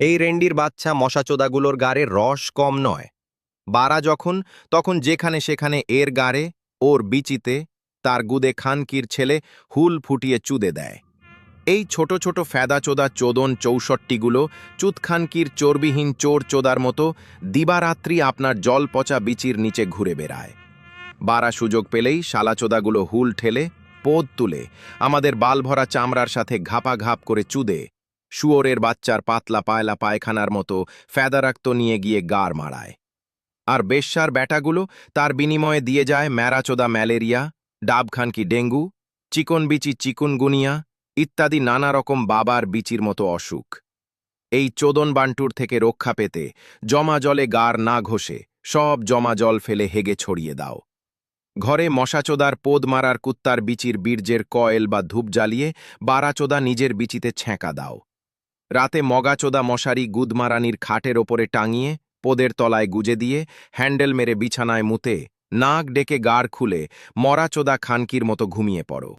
এই রেন্ডির বাচ্চা মশাচোদাগুলোর গাড়ে রস কম নয়। বাড়া যখন, তখন যেখানে সেখানে এর গাড়ে, ওর বিচিতে, তার গুদে খানকির ছেলে হুল ফুটিয়ে চুদে দেয়। এই ছোট ছোট ফেদাচোদা চোদন ৬৪গুলো চুতখানকির চর্বিহীন চোর চোদার মতো দিবারাত্রি আপনার জল পচা বিচির নিচে ঘুরে বেড়ায়। বাড়া সুযোগ পেলেই শালাচোদাগুলো হুল ঠেলে, পোদ তুলে, আমাদের বালভরা চামড়ার সাথে ঘাপাঘাপ করে চুদে, শুয়োরের বাচ্চার পাতলা পায়লা পায়খানার মতো ফেদারাক্ত নিয়ে গিয়ে গাড় মারায়। আর বেশ্যার ব্যাটাগুলো তার বিনিময়ে দিয়ে যায় ম্যারাচোদা ম্যালেরিয়া, ডাবখানকি ডেঙ্গু, চিকনবিচি চিকুনগুনিয়া ইত্যাদি নানা রকম বাবার বিচির মতো অসুখ। এই চোদন বান্টুর থেকে রক্ষা পেতে জমা জলে গার না ঘষে সব জমা জল ফেলে হেগে ছড়িয়ে দাও। ঘরে মশাচোদার পোদ মারার কুত্তার বিচির বীর্যের কয়েল বা ধূপ জ্বালিয়ে বারাচোদা নিজের বিচিতে ছ্যাঁকা দাও। রাতে মগাচোদা মশারি গুদমারানির খাটের ওপরে টাঙিয়ে পোদের তলায় গুজে দিয়ে হ্যান্ডেল মেরে বিছানায় মুতে নাক ডেকে গাড় খুলে মরাচোদা খানকির মতো ঘুমিয়ে পড়ো।